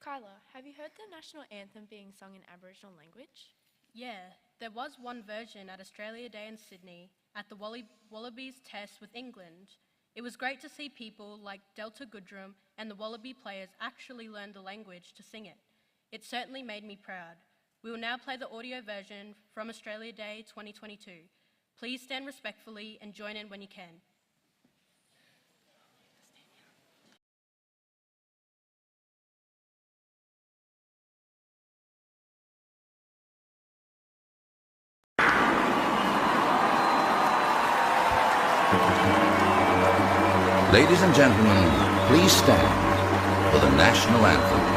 Kyla, have you heard the national anthem being sung in Aboriginal language? Yeah, there was one version at Australia Day in Sydney at the Wallabies Test with England. It was great to see people like Delta Goodrum and the Wallaby players actually learn the language to sing it. It certainly made me proud. We will now play the audio version from Australia Day 2022. Please stand respectfully and join in when you can. Ladies and gentlemen, please stand for the national anthem.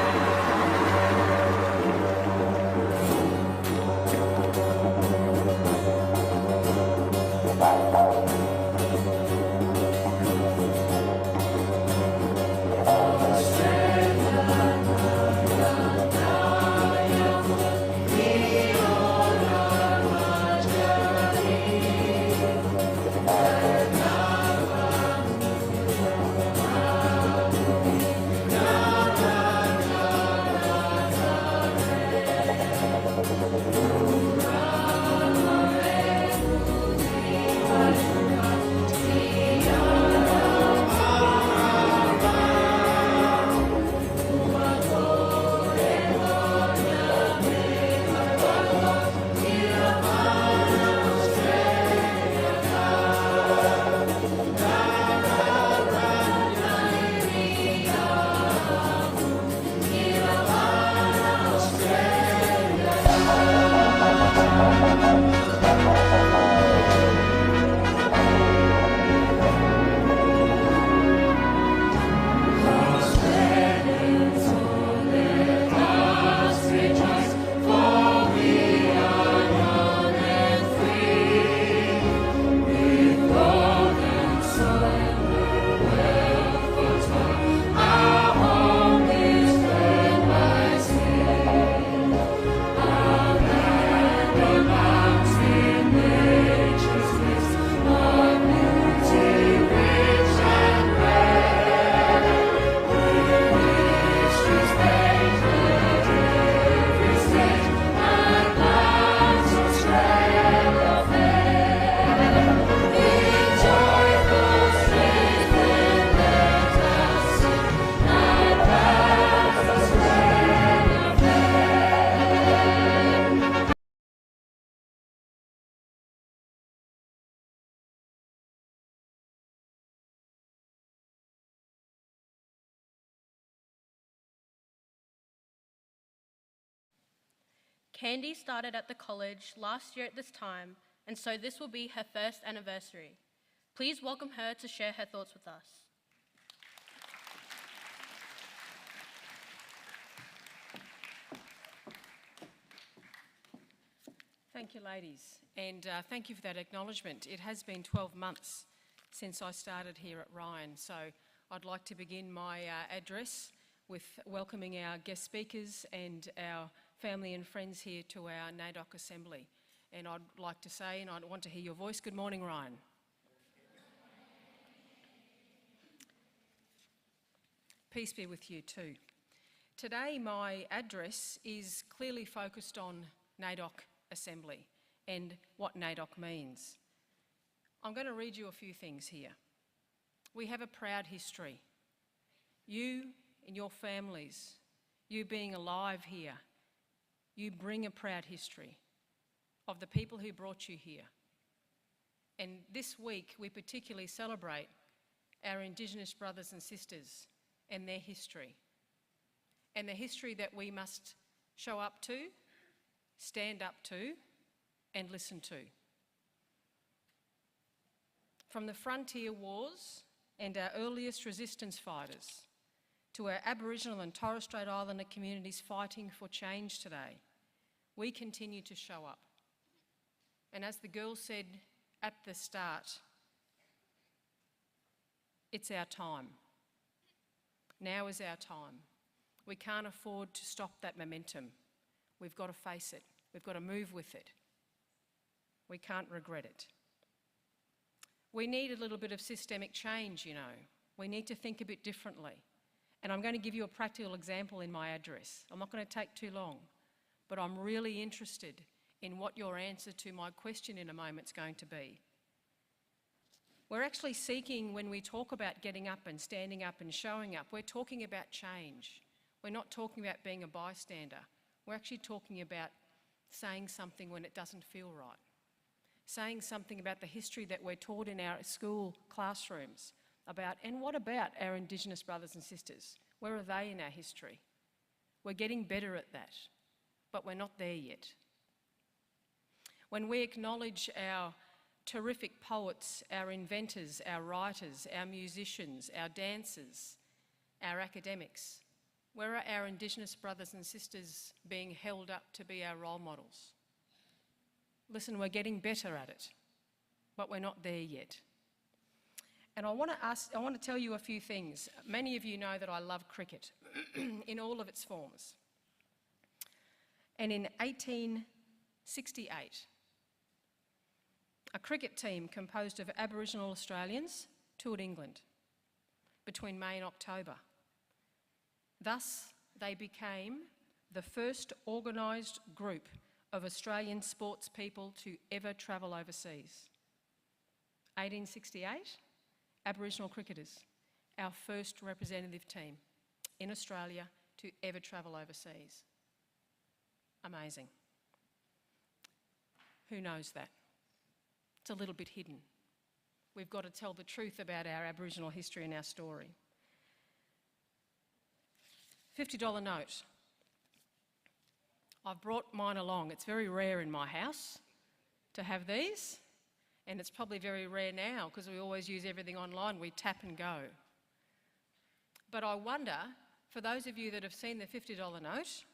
Candy started at the college last year at this time, and so this will be her first anniversary. Please welcome her to share her thoughts with us. Thank you, ladies, and thank you for that acknowledgement. It has been 12 months since I started here at Ryan, so I'd like to begin my address with welcoming our guest speakers and our family and friends here to our Naidoc Assembly. And I'd like to say, and I want to hear your voice, good morning, Ryan. Peace be with you too. Today my address is clearly focused on Naidoc Assembly and what Naidoc means. I'm going to read you a few things here. We have a proud history. You and your families, you being alive here, you bring a proud history of the people who brought you here. And this week we particularly celebrate our Indigenous brothers and sisters and their history. And the history that we must show up to, stand up to, and listen to. From the frontier wars and our earliest resistance fighters to our Aboriginal and Torres Strait Islander communities fighting for change today, we continue to show up. And as the girl said at the start, it's our time. Now is our time. We can't afford to stop that momentum. We've got to face it. We've got to move with it. We can't regret it. We need a little bit of systemic change, you know. We need to think a bit differently. And I'm going to give you a practical example in my address. I'm not going to take too long, but I'm really interested in what your answer to my question in a moment is going to be. We're actually seeking, when we talk about getting up and standing up and showing up, we're talking about change. We're not talking about being a bystander. We're actually talking about saying something when it doesn't feel right. Saying something about the history that we're taught in our school classrooms about, and what about our Indigenous brothers and sisters? Where are they in our history? We're getting better at that, but we're not there yet. When we acknowledge our terrific poets, our inventors, our writers, our musicians, our dancers, our academics, where are our Indigenous brothers and sisters being held up to be our role models? Listen, we're getting better at it, but we're not there yet. And I want to tell you a few things. Many of you know that I love cricket in all of its forms. And in 1868, a cricket team composed of Aboriginal Australians toured England between May and October. Thus, they became the first organised group of Australian sports people to ever travel overseas. 1868, Aboriginal cricketers, our first representative team in Australia to ever travel overseas. Amazing. Who knows that? It's a little bit hidden. We've got to tell the truth about our Aboriginal history and our story. $50 note. I've brought mine along. It's very rare in my house to have these, and it's probably very rare now because we always use everything online. We tap and go. But I wonder, for those of you that have seen the $50 note,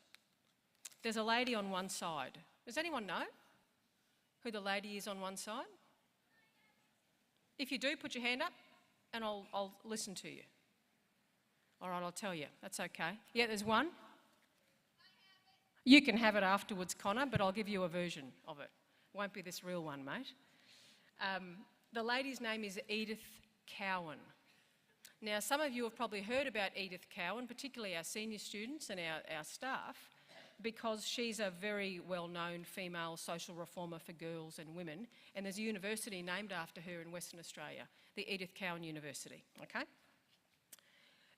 there's a lady on one side. Does anyone know who the lady is on one side? If you do, put your hand up and I'll listen to you. All right, I'll tell you. That's okay. Yeah, there's one. You can have it afterwards, Connor, but I'll give you a version of it. Won't be this real one, mate. The lady's name is Edith Cowan. Now, some of you have probably heard about Edith Cowan, particularly our senior students and our staff, because she's a very well-known female social reformer for girls and women, and there's a university named after her in Western Australia, the Edith Cowan University, okay?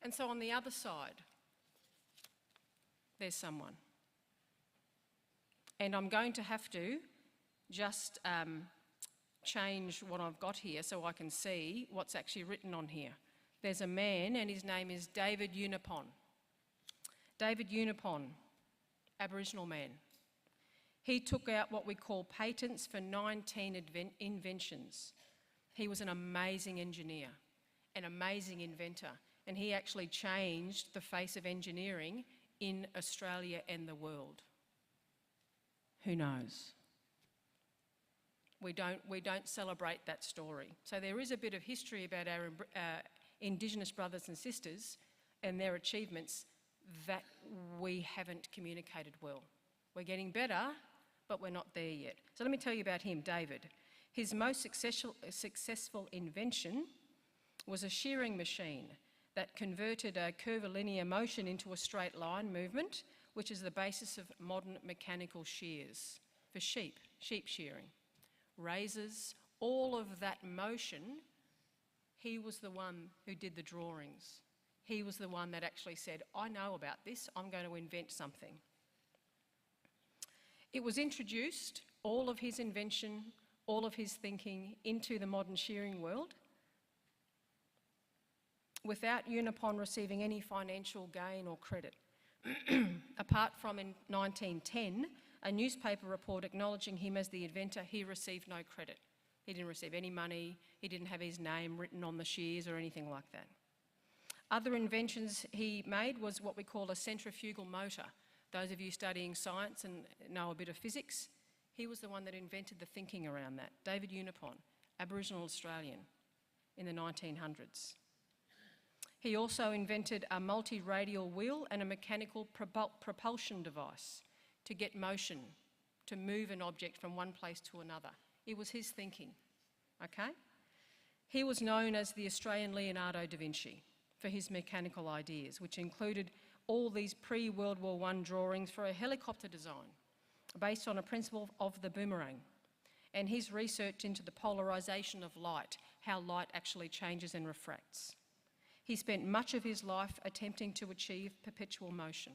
And so on the other side, there's someone. And I'm going to have to just change what I've got here so I can see what's actually written on here. There's a man and his name is David Unipon. David Unipon, Aboriginal man. He took out what we call patents for 19 inventions. He was an amazing engineer, an amazing inventor, and he actually changed the face of engineering in Australia and the world. Who knows? We don't celebrate that story. So there is a bit of history about our Indigenous brothers and sisters and their achievements that we haven't communicated well. We're getting better, but we're not there yet. So let me tell you about him, David. His most successful invention was a shearing machine that converted a curvilinear motion into a straight line movement, which is the basis of modern mechanical shears for sheep shearing. Razors, all of that motion, he was the one who did the drawings. He was the one that actually said, I know about this, I'm going to invent something. It was introduced, all of his invention, all of his thinking, into the modern shearing world without Unipon receiving any financial gain or credit. Apart from in 1910, a newspaper report acknowledging him as the inventor, he received no credit. He didn't receive any money, he didn't have his name written on the shears or anything like that. Other inventions he made was what we call a centrifugal motor. Those of you studying science and know a bit of physics, he was the one that invented the thinking around that. David Unipon, Aboriginal Australian in the 1900s. He also invented a multi-radial wheel and a mechanical propulsion device to get motion, to move an object from one place to another. It was his thinking, okay? He was known as the Australian Leonardo da Vinci for his mechanical ideas, which included all these pre-World War I drawings for a helicopter design based on a principle of the boomerang, and his research into the polarisation of light, how light actually changes and refracts. He spent much of his life attempting to achieve perpetual motion.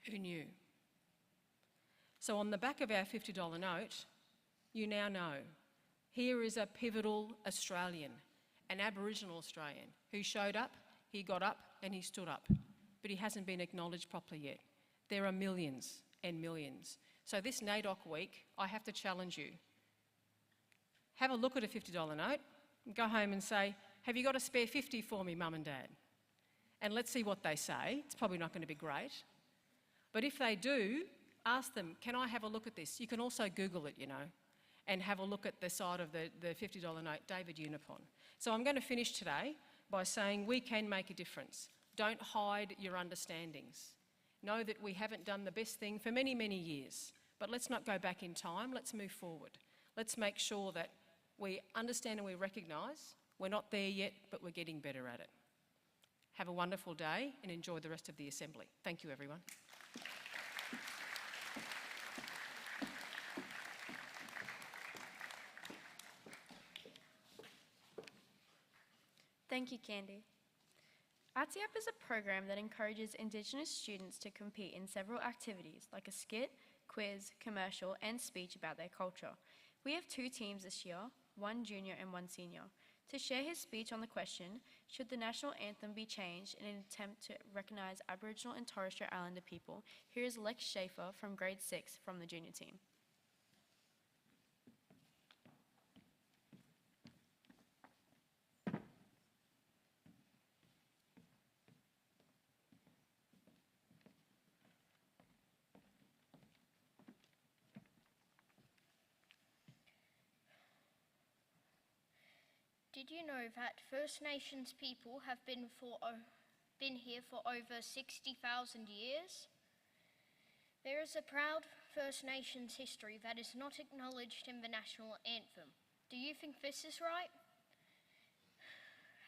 Who knew? So on the back of our $50 note, you now know, here is a pivotal Australian, an Aboriginal Australian, who showed up, he got up and he stood up, but he hasn't been acknowledged properly yet. There are millions and millions. So this Naidoc week, I have to challenge you. Have a look at a $50 note, and go home and say, have you got a spare 50 for me, Mum and Dad? And let's see what they say. It's probably not going to be great. But if they do, ask them, can I have a look at this? You can also Google it, you know, and have a look at the side of the $50 note, David Unipon. So I'm going to finish today by saying we can make a difference. Don't hide your understandings. Know that we haven't done the best thing for many, many years. But let's not go back in time, let's move forward. Let's make sure that we understand and we recognise we're not there yet, but we're getting better at it. Have a wonderful day and enjoy the rest of the assembly. Thank you, everyone. Thank you, Candy. ATIAP is a program that encourages Indigenous students to compete in several activities like a skit, quiz, commercial and speech about their culture. We have 2 teams this year, 1 junior and 1 senior. To share his speech on the question, should the national anthem be changed in an attempt to recognise Aboriginal and Torres Strait Islander people, here is Lex Schaefer from grade 6 from the junior team. Did you know that First Nations people have been here for over 60,000 years? There is a proud First Nations history that is not acknowledged in the national anthem. Do you think this is right?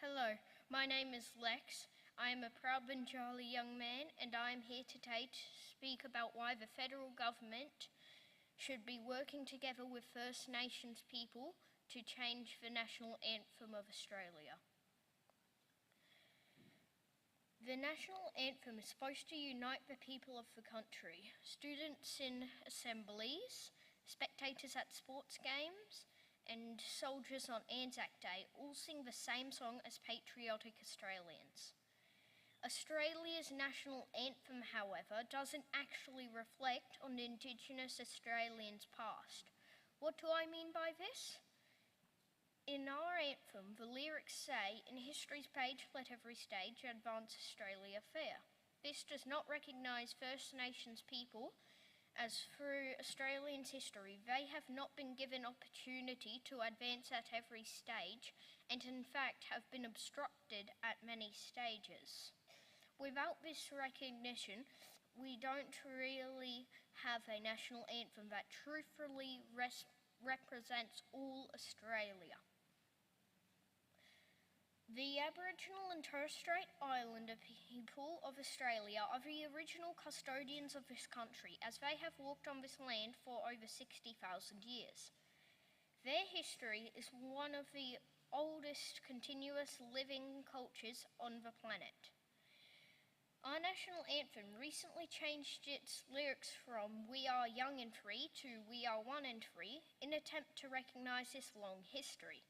Hello, my name is Lex. I am a proud Bengali young man and I am here today to speak about why the federal government should be working together with First Nations people to change the national anthem of Australia. The national anthem is supposed to unite the people of the country. Students in assemblies, spectators at sports games, and soldiers on Anzac Day all sing the same song as patriotic Australians. Australia's national anthem, however, doesn't actually reflect on Indigenous Australians' past. What do I mean by this? In our anthem, the lyrics say, in history's page, let every stage advance Australia fair. This does not recognise First Nations people, as through Australians' history, they have not been given opportunity to advance at every stage, and in fact have been obstructed at many stages. Without this recognition, we don't really have a national anthem that truthfully represents all Australia. The Aboriginal and Torres Strait Islander people of Australia are the original custodians of this country, as they have walked on this land for over 60,000 years. Their history is one of the oldest continuous living cultures on the planet. Our national anthem recently changed its lyrics from "We are young and free" to "We are one and free" in an attempt to recognise this long history.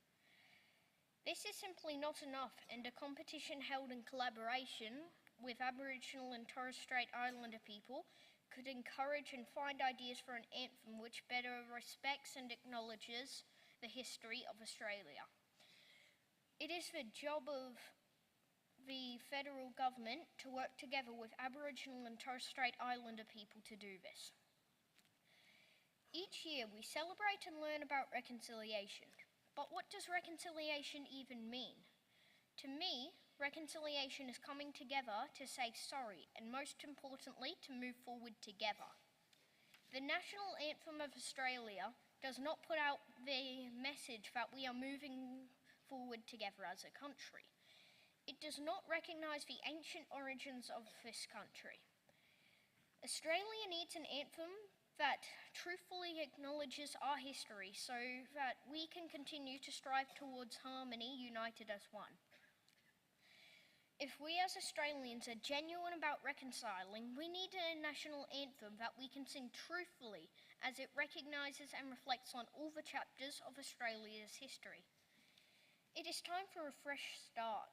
This is simply not enough, and a competition held in collaboration with Aboriginal and Torres Strait Islander people could encourage and find ideas for an anthem which better respects and acknowledges the history of Australia. It is the job of the federal government to work together with Aboriginal and Torres Strait Islander people to do this. Each year we celebrate and learn about reconciliation. But what does reconciliation even mean? To me, reconciliation is coming together to say sorry, and most importantly, to move forward together. The national anthem of Australia does not put out the message that we are moving forward together as a country. It does not recognise the ancient origins of this country. Australia needs an anthem that truthfully acknowledges our history so that we can continue to strive towards harmony, united as one. If we as Australians are genuine about reconciling, we need a national anthem that we can sing truthfully as it recognises and reflects on all the chapters of Australia's history. It is time for a fresh start.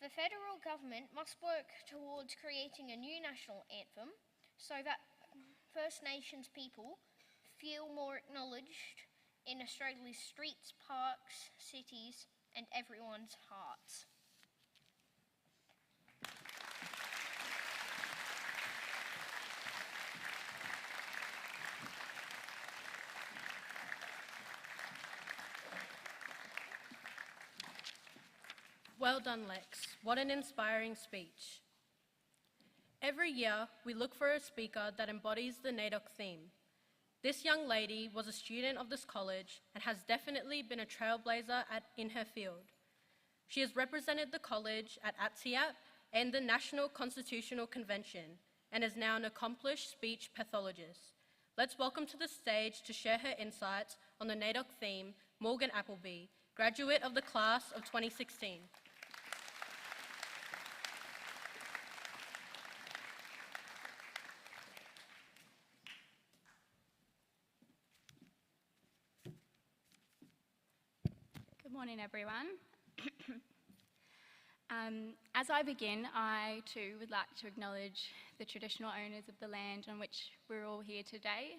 The federal government must work towards creating a new national anthem so that First Nations people feel more acknowledged in Australia's streets, parks, cities, and everyone's hearts. Well done, Lex. What an inspiring speech. Every year, we look for a speaker that embodies the Naidoc theme. This young lady was a student of this college and has definitely been a trailblazer in her field. She has represented the college at ATSIAP and the National Constitutional Convention and is now an accomplished speech pathologist. Let's welcome to the stage to share her insights on the Naidoc theme, Morgan Appleby, graduate of the class of 2016. Good morning, everyone. As I begin, I too would like to acknowledge the traditional owners of the land on which we're all here today.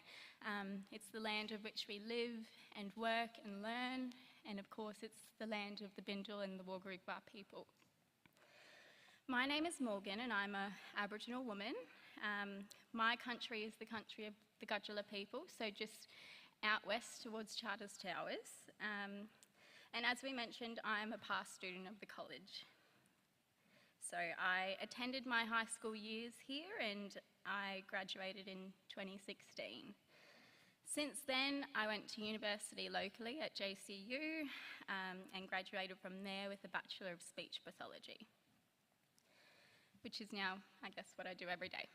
It's the land of which we live and work and learn, and of course it's the land of the Bindal and the Wurrugwa people. My name is Morgan and I'm an Aboriginal woman. My country is the country of the Gudjala people, so just out west towards Charters Towers. And as we mentioned, I'm a past student of the college. So I attended my high school years here and I graduated in 2016. Since then, I went to university locally at JCU and graduated from there with a Bachelor of Speech Pathology, which is now, I guess, what I do every day.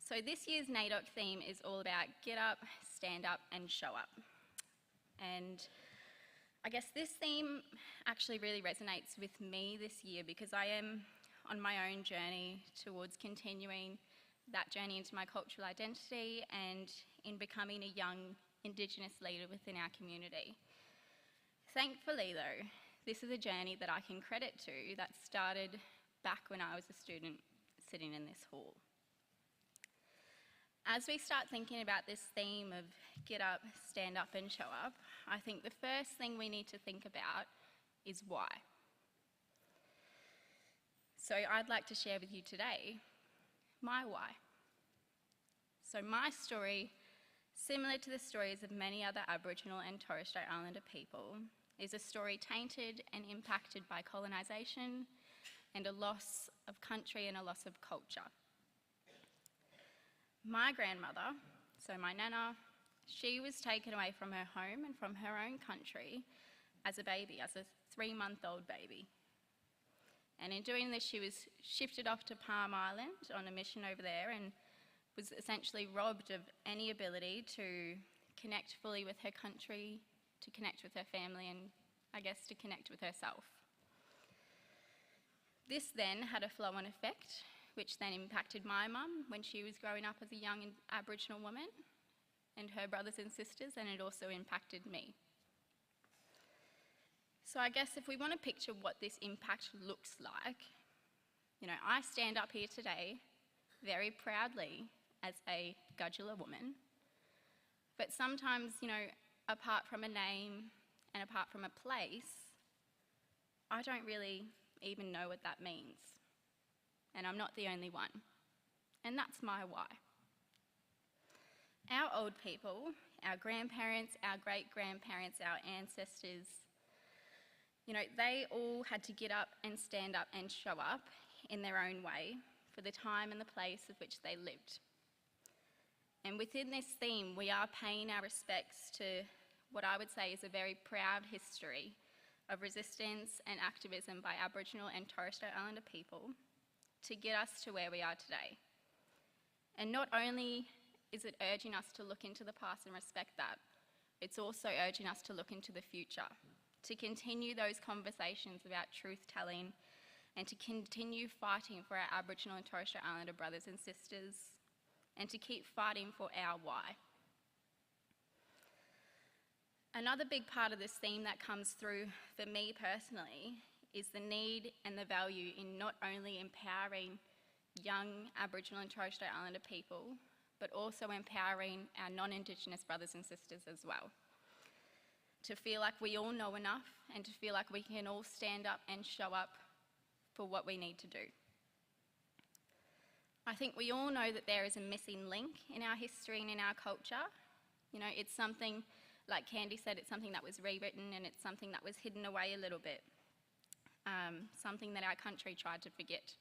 So this year's Naidoc theme is all about get up, stand up and show up. And I guess this theme actually really resonates with me this year because I am on my own journey towards continuing that journey into my cultural identity and in becoming a young Indigenous leader within our community. Thankfully though, this is a journey that I can credit to that started back when I was a student sitting in this hall. As we start thinking about this theme of get up, stand up and show up, I think the first thing we need to think about is why. So I'd like to share with you today my why. So my story, similar to the stories of many other Aboriginal and Torres Strait Islander people, is a story tainted and impacted by colonisation and a loss of country and a loss of culture. My grandmother, so my nana, she was taken away from her home and from her own country as a baby, as a 3-month-old baby. And in doing this, she was shifted off to Palm Island on a mission over there and was essentially robbed of any ability to connect fully with her country, to connect with her family, and I guess to connect with herself. This then had a flow-on effect, which then impacted my mum when she was growing up as a young Aboriginal woman, and her brothers and sisters, and it also impacted me. So I guess if we want to picture what this impact looks like, I stand up here today very proudly as a Gudjala woman, but sometimes, apart from a name and apart from a place, I don't really even know what that means. And I'm not the only one. And that's my why. Our old people, our grandparents, our great-grandparents, our ancestors, they all had to get up and stand up and show up in their own way for the time and the place of which they lived. And within this theme, we are paying our respects to what I would say is a very proud history of resistance and activism by Aboriginal and Torres Strait Islander people to get us to where we are today. And not only is it urging us to look into the past and respect that, it's also urging us to look into the future, to continue those conversations about truth-telling and to continue fighting for our Aboriginal and Torres Strait Islander brothers and sisters, and to keep fighting for our why. Another big part of this theme that comes through for me personally is the need and the value in not only empowering young Aboriginal and Torres Strait Islander people, but also empowering our non-Indigenous brothers and sisters as well. To feel like we all know enough and to feel like we can all stand up and show up for what we need to do. I think we all know that there is a missing link in our history and in our culture. You know, it's something, like Candy said, it's something that was rewritten and it's something that was hidden away a little bit. Something that our country tried to forget.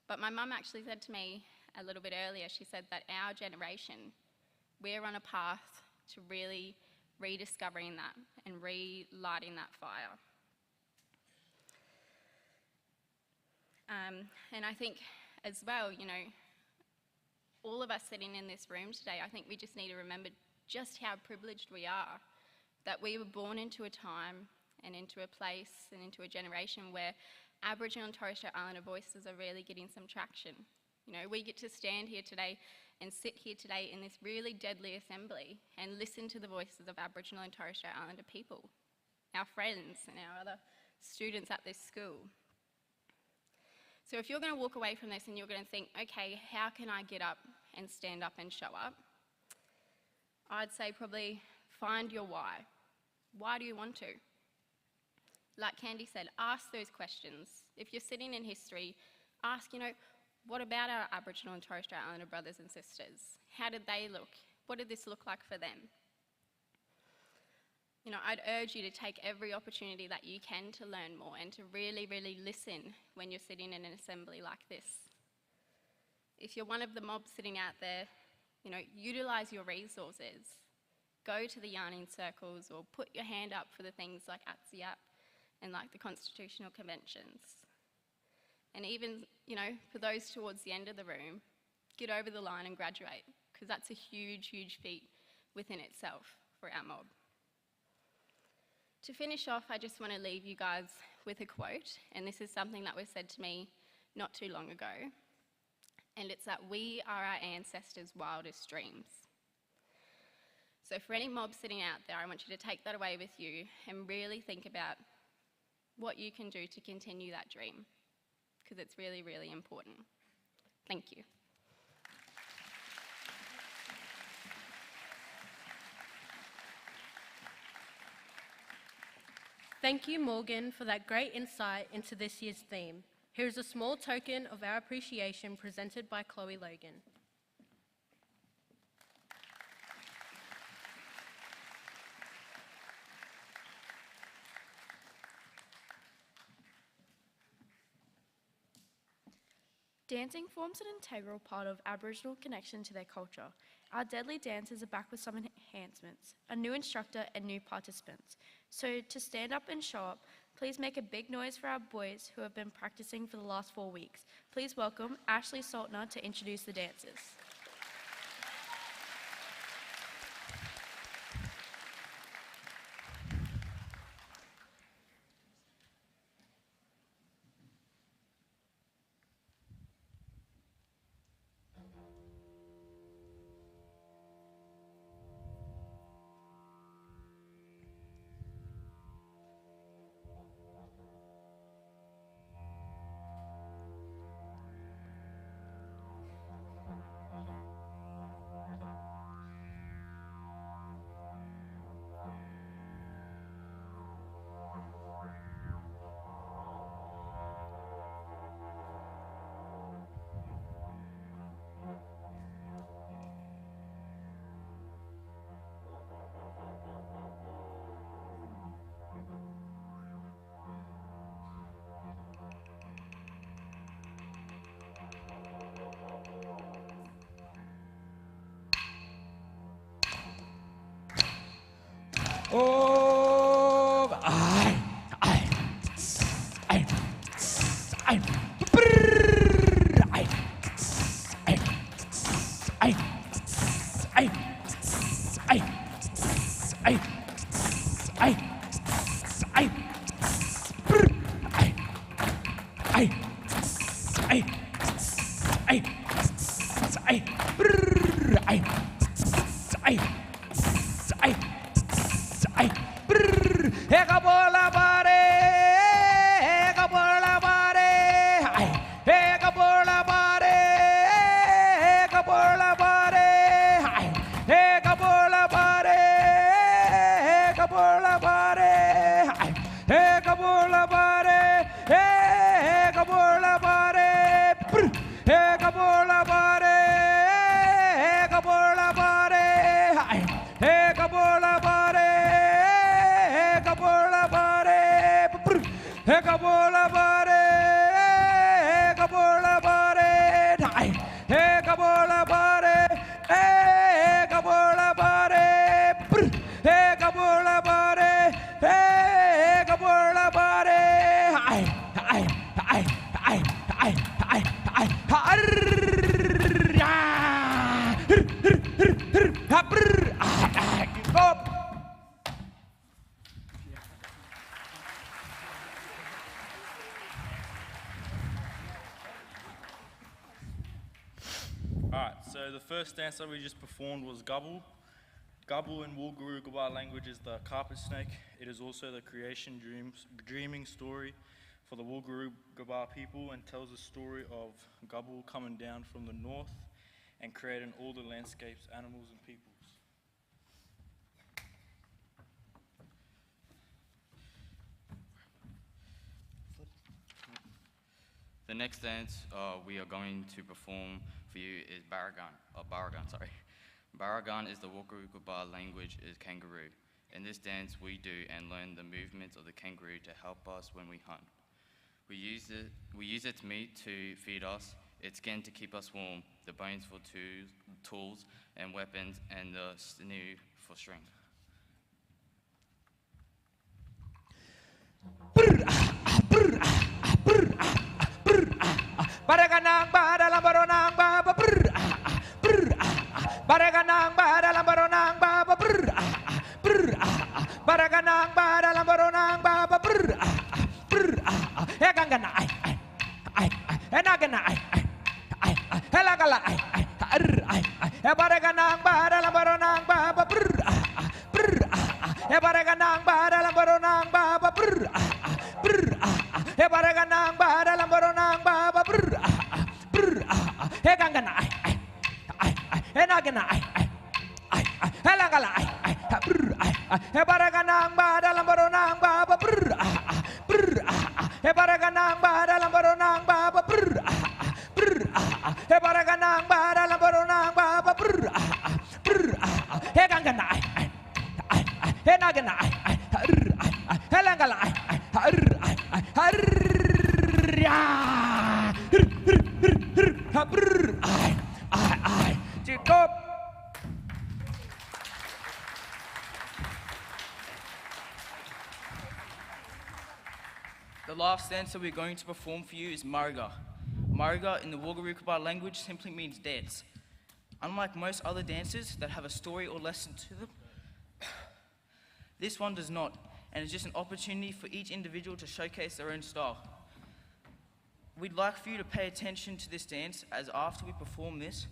But my mum actually said to me a little bit earlier, she said that our generation, we're on a path to really rediscovering that and relighting that fire. And I think as well, you know, all of us sitting in this room today, I think we just need to remember just how privileged we are, that we were born into a time and into a place and into a generation where Aboriginal and Torres Strait Islander voices are really getting some traction. You know, we get to stand here today and sit here today in this really deadly assembly and listen to the voices of Aboriginal and Torres Strait Islander people, our friends and our other students at this school. So if you're going to walk away from this and you're going to think, okay, how can I get up and stand up and show up? I'd say probably find your why. Why do you want to? Like Candy said, ask those questions. If you're sitting in history, ask, you know, what about our Aboriginal and Torres Strait Islander brothers and sisters? How did they look? What did this look like for them? You know, I'd urge you to take every opportunity that you can to learn more and to really, really listen when you're sitting in an assembly like this. If you're one of the mobs sitting out there, you know, utilise your resources. Go to the yarning circles or put your hand up for the things like ATSIAP and like the constitutional conventions. And even, you know, for those towards the end of the room, get over the line and graduate, because that's a huge, huge feat within itself for our mob. To finish off, I just want to leave you guys with a quote, and this is something that was said to me not too long ago, and it's that we are our ancestors' wildest dreams. So for any mob sitting out there, I want you to take that away with you and really think about what you can do to continue that dream, because it's really, really important. Thank you. Thank you, Morgan, for that great insight into this year's theme. Here is a small token of our appreciation presented by Chloe Logan. Dancing forms an integral part of Aboriginal connection to their culture. Our deadly dancers are back with some enhancements, a new instructor and new participants. So to stand up and show up, please make a big noise for our boys who have been practicing for the last 4 weeks. Please welcome Ashley Saltner to introduce the dancers. Oh, Alright, so the first dance that we just performed was Gubble. Gubble in Muruga language is the carpet snake. It is also the dreaming story for the Muruga people and tells the story of Gubble coming down from the north and creating all the landscapes, animals and peoples. The next dance we are going to perform for you is Baragan. Baragan is the Muruga language is kangaroo. In this dance we do and learn the movements of the kangaroo to help us when we hunt. We use its meat to feed us, its skin to keep us warm, the bones for tools and weapons, and the sinew for string. Baraganang ba dalam baronang ba brr Baraganang ba dalam baronang ba brr Baraganang ba dalam baronang ba brr Egangana ai enagana ai helagala ai Baraganang ba dalam baronang ba brr Baraganang ba dalam baronang ba brr Baraganang ba dalam baronang ba brr Egangana ai enagana ai helagala ai brr Baraganang ba dalam baronang ba brr Baraganang ba dalam baronang ba brr Baraganang ba dalam baronang ba brr Egangana ai enagana ai helagala ai Cukup. The last dance that we're going to perform for you is Muruga. Muruga in the Muruga language simply means dance. Unlike most other dances that have a story or lesson to them, this one does not, and it's just an opportunity for each individual to showcase their own style. We'd like for you to pay attention to this dance, as after we perform this,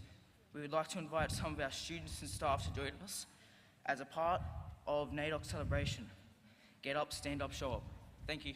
we would like to invite some of our students and staff to join us as a part of Naidoc's celebration. Get up, stand up, show up. Thank you.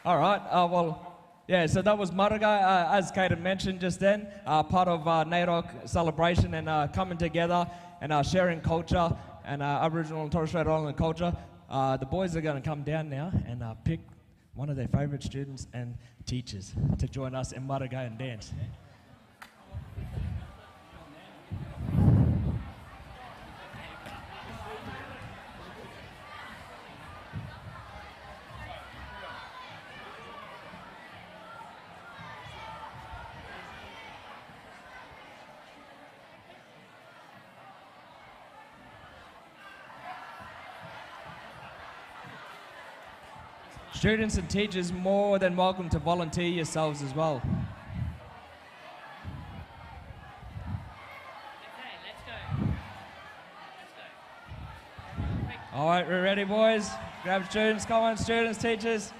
All right, yeah, so that was Muruga, as Kaden mentioned just then, part of Naidoc celebration and coming together and sharing culture and Aboriginal and Torres Strait Islander culture. The boys are going to come down now and pick one of their favourite students and teachers to join us in Muruga and dance. Students and teachers more than welcome to volunteer yourselves as well. Okay, let's go. All right, we're ready, boys. Grab students, come on, students, teachers.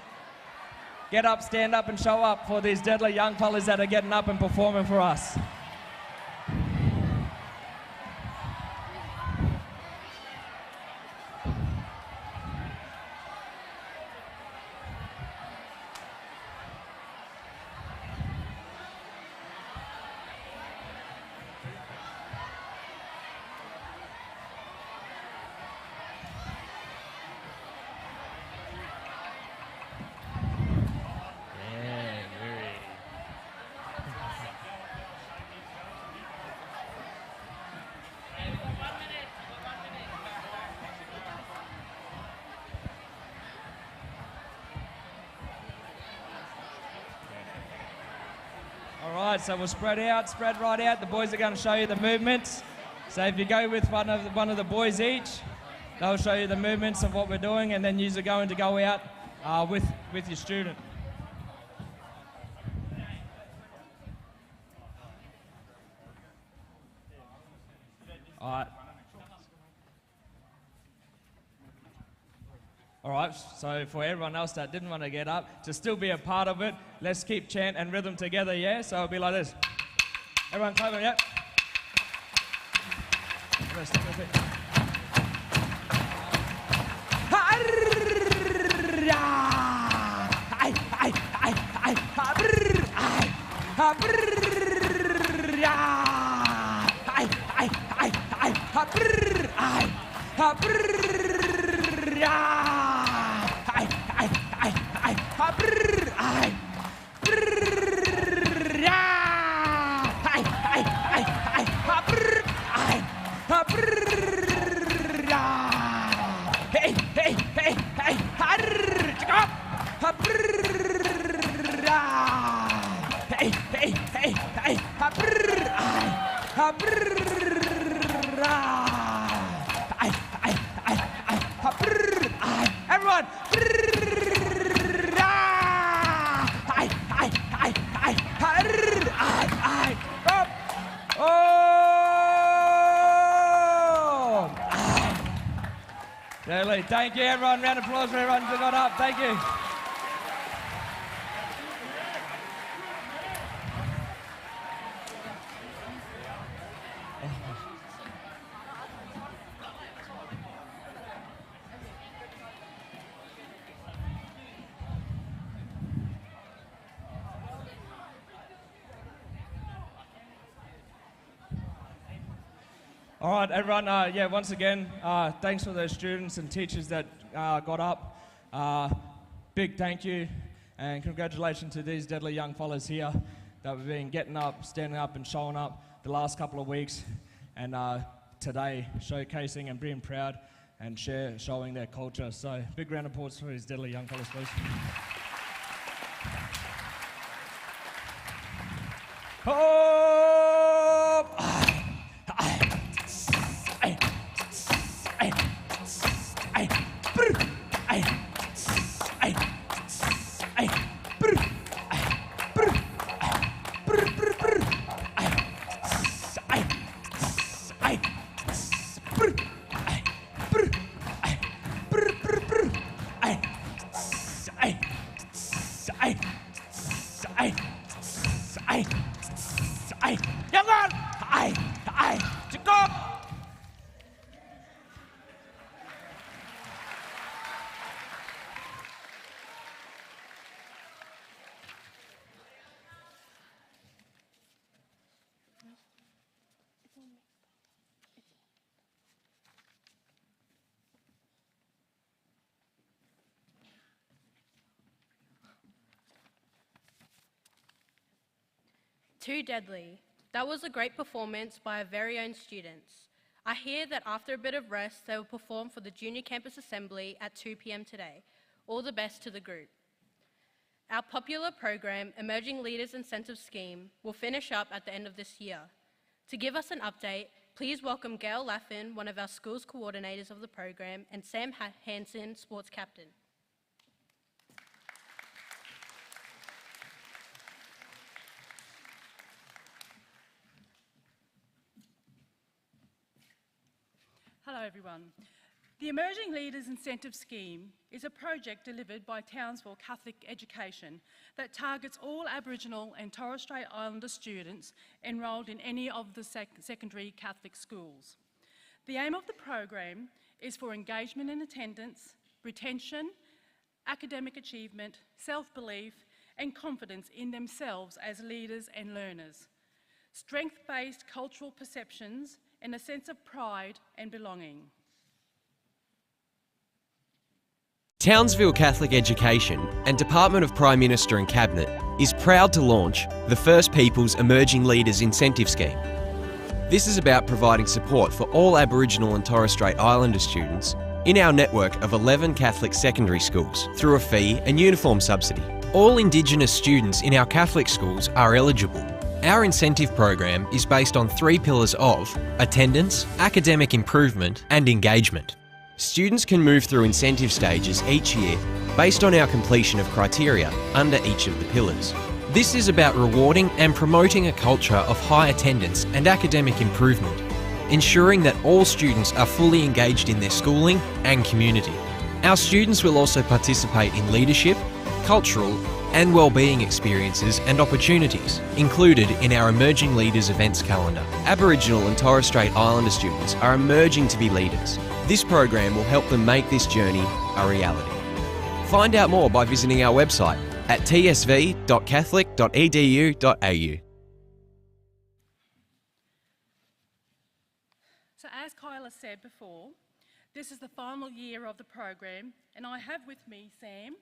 Get up, stand up and show up for these deadly young fellas that are getting up and performing for us. All right, so we'll spread right out. The boys are going to show you the movements. So if you go with one of the boys each, they'll show you the movements of what we're doing, and then you are going to go out with your student. All right. All right, so for everyone else that didn't want to get up, to still be a part of it, let's keep chant and rhythm together, yeah? So it'll be like this. Everyone clap it, yeah? Let's stick with it. Everyone! Deadly. Thank you, everyone. Round of applause for everyone who got up. Thank you. All right, everyone, yeah, once again, thanks for those students and teachers that got up. Big thank you and congratulations to these deadly young fellas here that have been getting up, standing up and showing up the last couple of weeks, and today showcasing and being proud and showing their culture. So big round of applause for these deadly young fellas, please. Too deadly. That was a great performance by our very own students. I hear that after a bit of rest, they will perform for the Junior Campus Assembly at 2 p.m. today. All the best to the group. Our popular program, Emerging Leaders Incentive Scheme, will finish up at the end of this year. To give us an update, please welcome Gail Laffin, one of our school's coordinators of the program, and Sam Hansen, sports captain. Hello everyone. The Emerging Leaders Incentive Scheme is a project delivered by Townsville Catholic Education that targets all Aboriginal and Torres Strait Islander students enrolled in any of the secondary Catholic schools. The aim of the program is for engagement in attendance, retention, academic achievement, self-belief and confidence in themselves as leaders and learners, strength-based cultural perceptions and a sense of pride and belonging. Townsville Catholic Education and Department of Prime Minister and Cabinet is proud to launch the First Peoples Emerging Leaders Incentive Scheme. This is about providing support for all Aboriginal and Torres Strait Islander students in our network of 11 Catholic secondary schools through a fee and uniform subsidy. All Indigenous students in our Catholic schools are eligible. Our incentive program is based on 3 pillars of attendance, academic improvement and engagement. Students can move through incentive stages each year based on our completion of criteria under each of the pillars. This is about rewarding and promoting a culture of high attendance and academic improvement, ensuring that all students are fully engaged in their schooling and community. Our students will also participate in leadership, cultural and wellbeing experiences and opportunities included in our Emerging Leaders events calendar. Aboriginal and Torres Strait Islander students are emerging to be leaders. This program will help them make this journey a reality. Find out more by visiting our website at tsv.catholic.edu.au. So as Kyla said before, this is the final year of the program and I have with me Sam,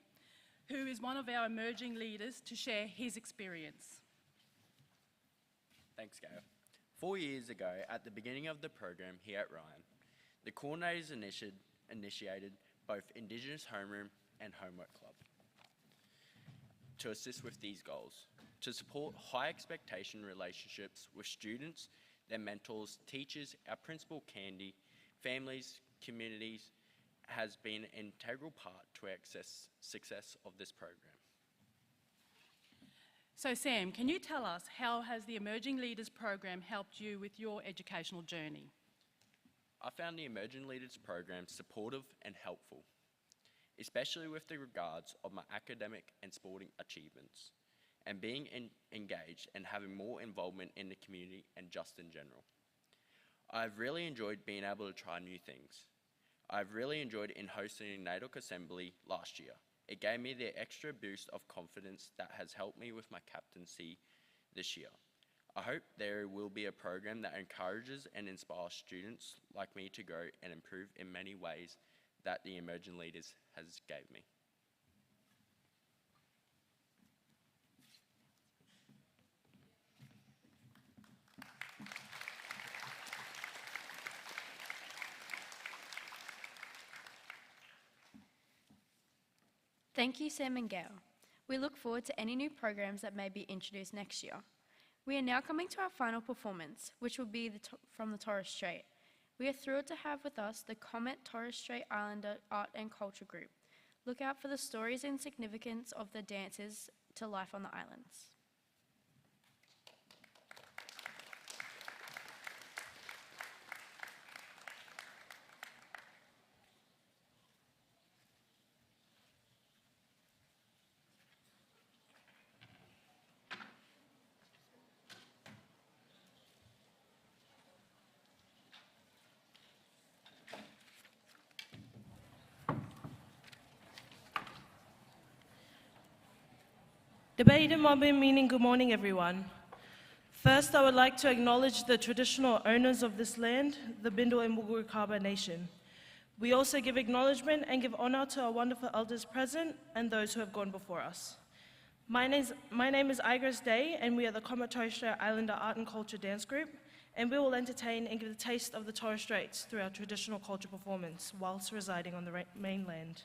who is one of our emerging leaders, to share his experience. Thanks, Gail. 4 years ago, at the beginning of the program here at Ryan, the coordinators initiated both Indigenous Homeroom and Homework Club to assist with these goals, to support high expectation relationships with students, their mentors, teachers, our principal Candy, families, communities, has been an integral part to our success of this program. So Sam, can you tell us how has the Emerging Leaders program helped you with your educational journey? I found the Emerging Leaders program supportive and helpful, especially with the regards of my academic and sporting achievements, and being engaged and having more involvement in the community and just in general. I've really enjoyed being able to try new things. I've really enjoyed in hosting Naidoc Assembly last year. It gave me the extra boost of confidence that has helped me with my captaincy this year. I hope there will be a program that encourages and inspires students like me to grow and improve in many ways that the Emerging Leaders has gave me. Thank you, Sam and Gail. We look forward to any new programs that may be introduced next year. We are now coming to our final performance, which will be from the Torres Strait. We are thrilled to have with us the Comet Torres Strait Islander Art and Culture Group. Look out for the stories and significance of the dances to life on the islands. Debate meaning good morning, everyone. First, I would like to acknowledge the traditional owners of this land, the Bindal and Muruga Nation. We also give acknowledgement and give honour to our wonderful elders present and those who have gone before us. My name is Igris Day, and we are the Comet Torres Strait Islander Art and Culture Dance Group, and we will entertain and give a taste of the Torres Straits through our traditional culture performance whilst residing on the mainland.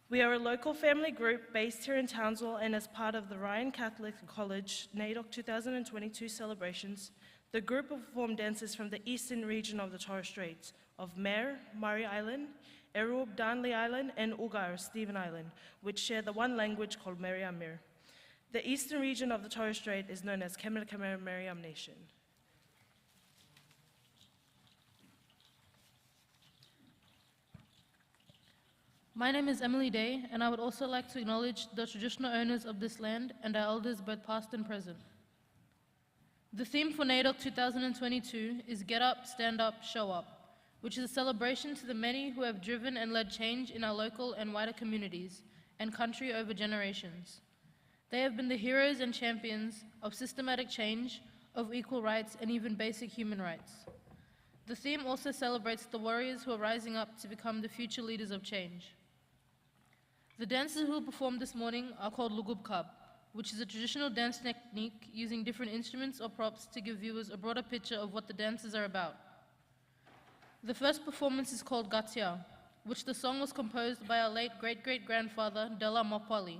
We are a local family group based here in Townsville, and as part of the Ryan Catholic College Naidoc 2022 celebrations, the group will perform dances from the eastern region of the Torres Straits of Mare, Murray Island, Erub, Darnley Island, and Ugar, Stephen Island, which share the one language called Meriamir. The eastern region of the Torres Strait is known as Kemer Meriam Nation. My name is Emily Day, and I would also like to acknowledge the traditional owners of this land and our elders both past and present. The theme for Naidoc 2022 is Get Up, Stand Up, Show Up, which is a celebration to the many who have driven and led change in our local and wider communities and country over generations. They have been the heroes and champions of systematic change, of equal rights, and even basic human rights. The theme also celebrates the warriors who are rising up to become the future leaders of change. The dances who will perform this morning are called Lugubkab, which is a traditional dance technique using different instruments or props to give viewers a broader picture of what the dances are about. The first performance is called Gatia, which the song was composed by our late great-great-grandfather, Dela Mopali.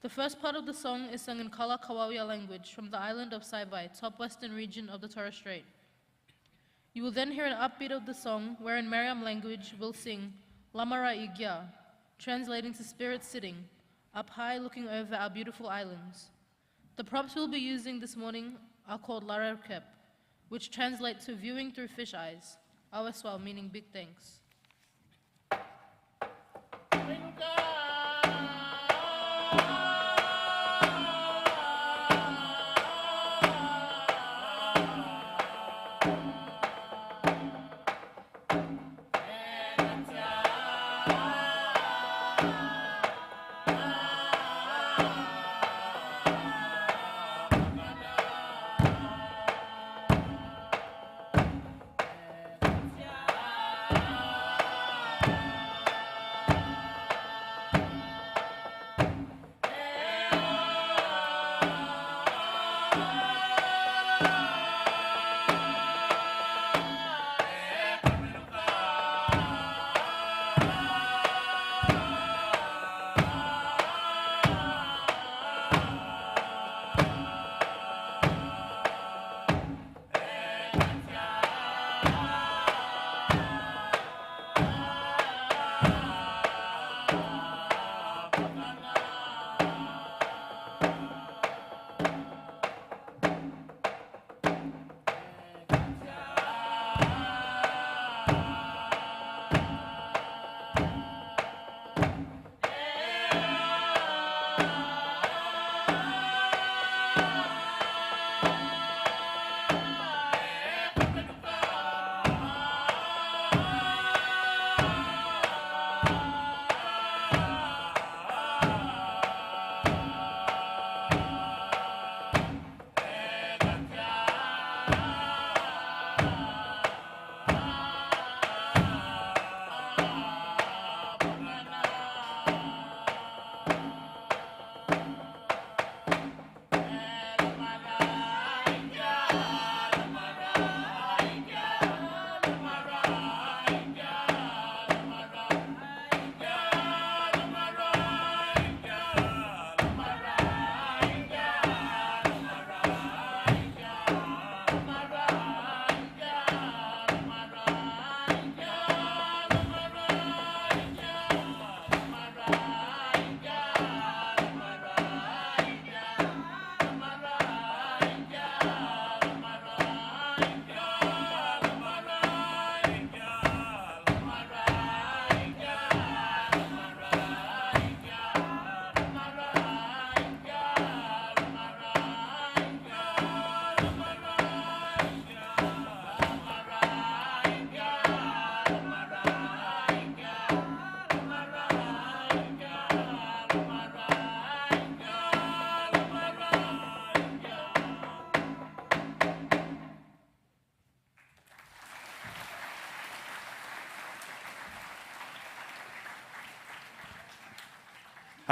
The first part of the song is sung in Kala Kawawia language from the island of Saibai, top western region of the Torres Strait. You will then hear an upbeat of the song, where in Meriam language we'll sing Lamara Igya, translating to spirit sitting, up high looking over our beautiful islands. The props we'll be using this morning are called Lararkep, which translate to viewing through fish eyes. Aweswal meaning big thanks.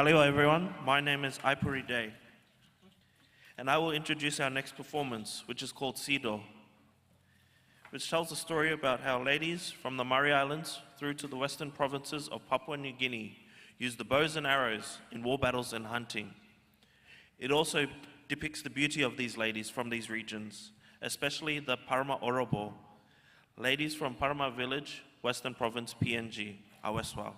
Hello everyone, my name is Aipuri Day, and I will introduce our next performance, which is called Sido, which tells a story about how ladies from the Murray Islands through to the western provinces of Papua New Guinea used the bows and arrows in war battles and hunting. It also depicts the beauty of these ladies from these regions, especially the Parma Orobo, ladies from Parma Village, Western Province, PNG, Aweswao.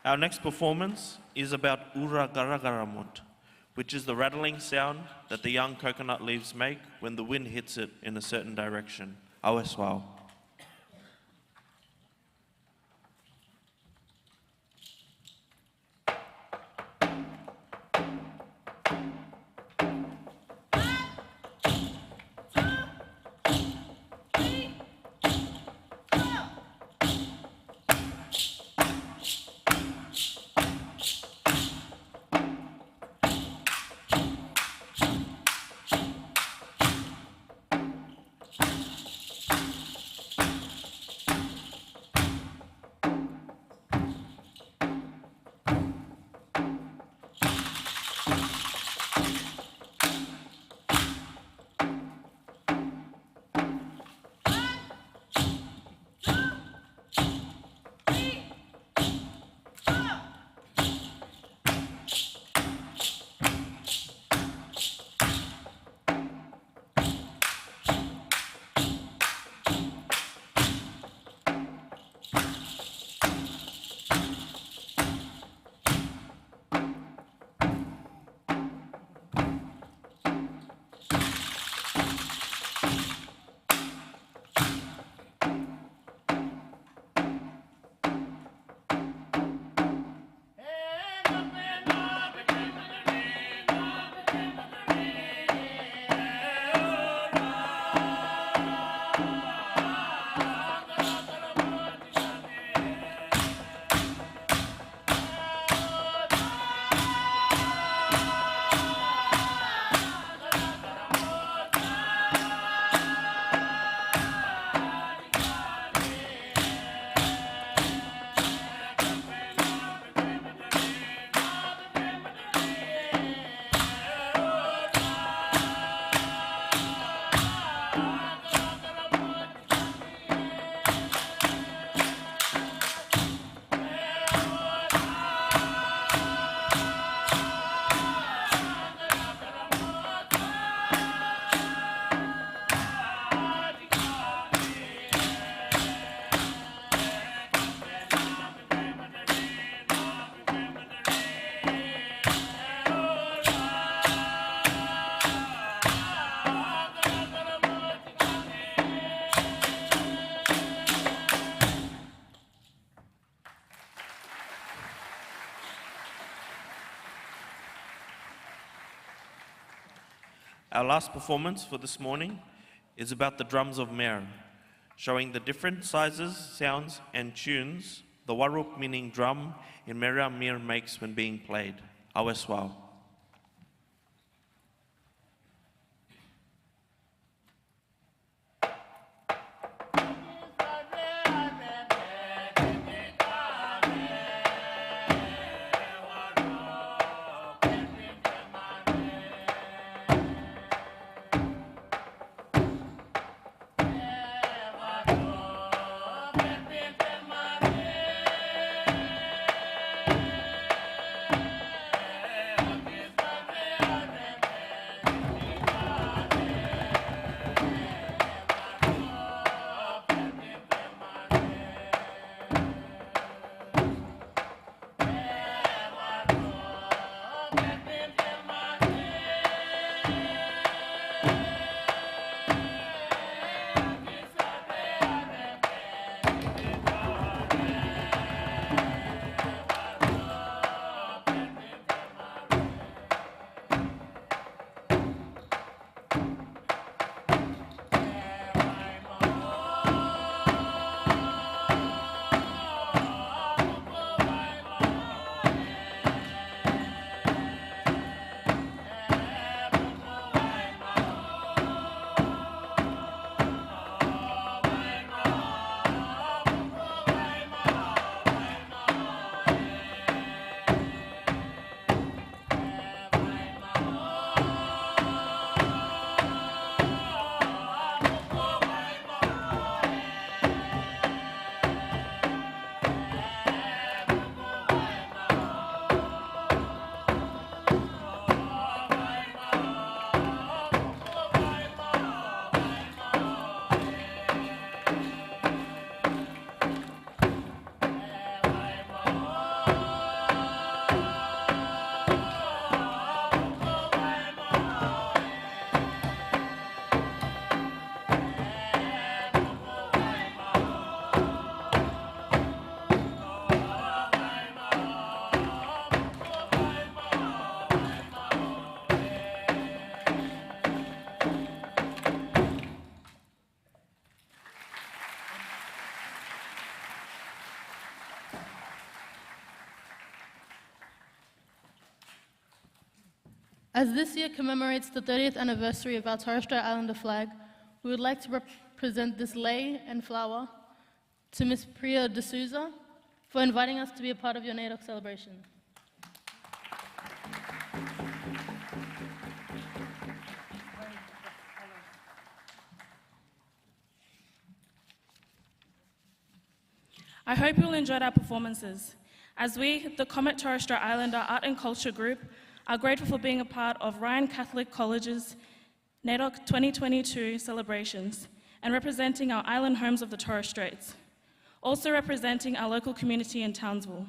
Our next performance is about Ura Garagaramut, which is the rattling sound that the young coconut leaves make when the wind hits it in a certain direction. Aweswao. Our last performance for this morning is about the drums of Mer, showing the different sizes, sounds, and tunes the waruk, meaning drum, in Mera Mir makes when being played. Aweswao. As this year commemorates the 30th anniversary of our Torres Strait Islander flag, we would like to present this lei and flower to Ms. Priya D'Souza for inviting us to be a part of your Naidoc celebration. I hope you'll enjoy our performances. As we, the Comet Torres Strait Islander Art and Culture Group, are grateful for being a part of Ryan Catholic College's Naidoc 2022 celebrations and representing our island homes of the Torres Straits, also representing our local community in Townsville.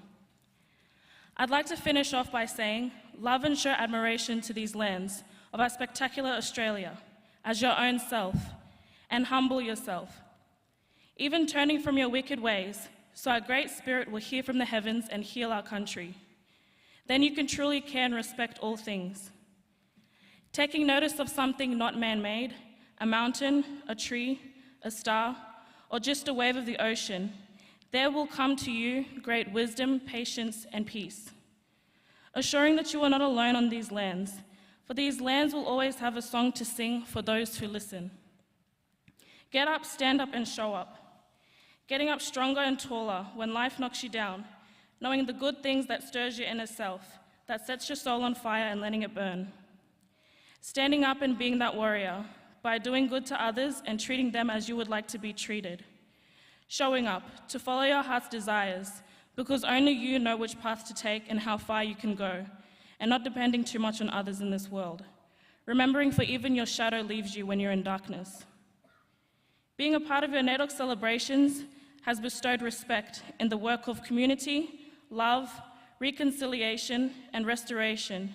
I'd like to finish off by saying, love and show admiration to these lands of our spectacular Australia as your own self, and humble yourself, even turning from your wicked ways, so our great spirit will hear from the heavens and heal our country. Then you can truly care and respect all things. Taking notice of something not man-made, a mountain, a tree, a star, or just a wave of the ocean, there will come to you great wisdom, patience, and peace. Assuring that you are not alone on these lands, for these lands will always have a song to sing for those who listen. Get up, stand up, and show up. Getting up stronger and taller when life knocks you down, knowing the good things that stirs your inner self, that sets your soul on fire and letting it burn. Standing up and being that warrior by doing good to others and treating them as you would like to be treated. Showing up to follow your heart's desires because only you know which path to take and how far you can go, and not depending too much on others in this world. Remembering for even your shadow leaves you when you're in darkness. Being a part of your Naidoc celebrations has bestowed respect in the work of community, love, reconciliation, and restoration,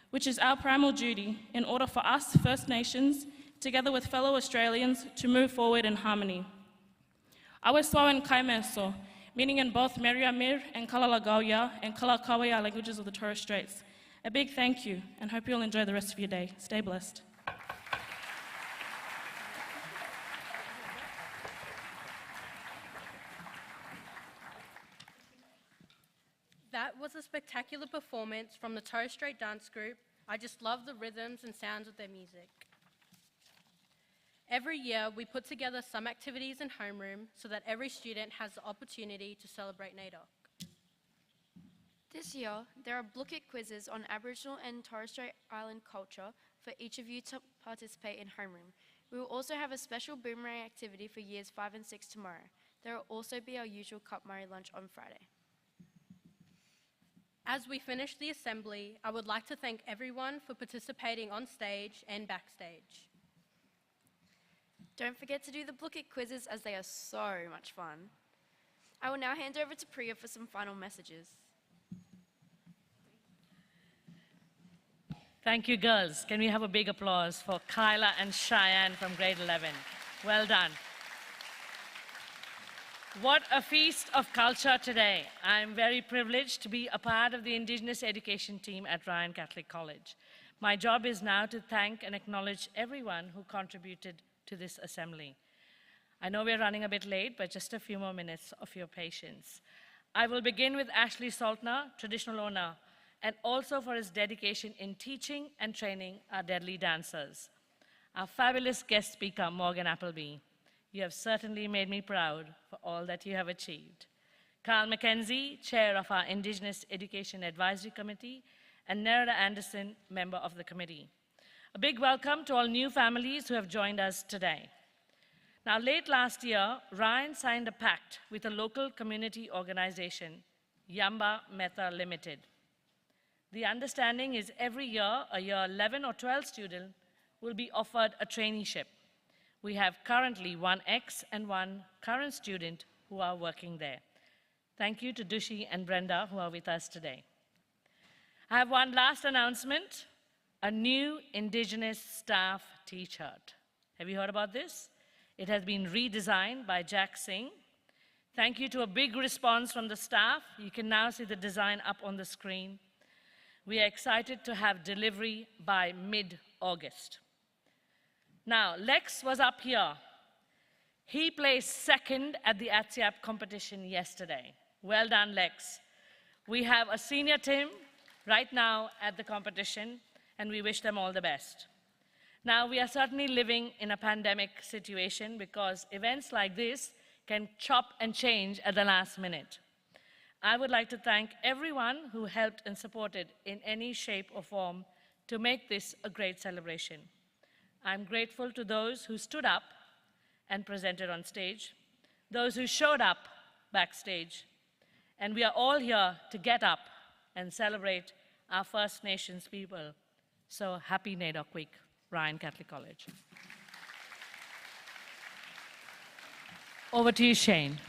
which is our primal duty in order for us, First Nations, together with fellow Australians, to move forward in harmony. Aweswao and Kaimeso, meaning in both Meriamir and Kalalagauya and Kalakawaya languages of the Torres Straits. A big thank you, and hope you'll enjoy the rest of your day. Stay blessed. was a spectacular performance from the Torres Strait Dance Group. I just love the rhythms and sounds of their music. Every year, we put together some activities in homeroom so that every student has the opportunity to celebrate Naidoc. This year, there are booklet quizzes on Aboriginal and Torres Strait Island culture for each of you to participate in homeroom. We will also have a special boomerang activity for years 5 and 6 tomorrow. There will also be our usual Cup Murray lunch on Friday. As we finish the assembly, I would like to thank everyone for participating on stage and backstage. Don't forget to do the booklet quizzes as they are so much fun. I will now hand over to Priya for some final messages. Thank you, girls. Can we have a big applause for Kyla and Cheyenne from grade 11? Well done. What a feast of culture today. I'm very privileged to be a part of the Indigenous education team at Ryan Catholic College. My job is now to thank and acknowledge everyone who contributed to this assembly. I know we're running a bit late, but just a few more minutes of your patience. I will begin with Ashley Saltner, traditional owner, and also for his dedication in teaching and training our deadly dancers. Our fabulous guest speaker, Morgan Appleby. You have certainly made me proud for all that you have achieved. Carl McKenzie, chair of our Indigenous Education Advisory Committee, and Nerida Anderson, member of the committee. A big welcome to all new families who have joined us today. Now, late last year, Ryan signed a pact with a local community organization, Yamba Metha Limited. The understanding is every year, a year 11 or 12 student will be offered a traineeship. We have currently one ex and one current student who are working there. Thank you to Dushi and Brenda who are with us today. I have one last announcement, a new Indigenous staff t-shirt. Have you heard about this? It has been redesigned by Jack Singh. Thank you to a big response from the staff. You can now see the design up on the screen. We are excited to have delivery by mid-August. Now, Lex was up here. He placed second at the ATSIAP competition yesterday. Well done, Lex. We have a senior team right now at the competition, and we wish them all the best. Now, we are certainly living in a pandemic situation because events like this can chop and change at the last minute. I would like to thank everyone who helped and supported in any shape or form to make this a great celebration. I'm grateful to those who stood up and presented on stage, those who showed up backstage, and we are all here to get up and celebrate our First Nations people. So happy Naidoc Week, Ryan Catholic College. Over to you, Shane.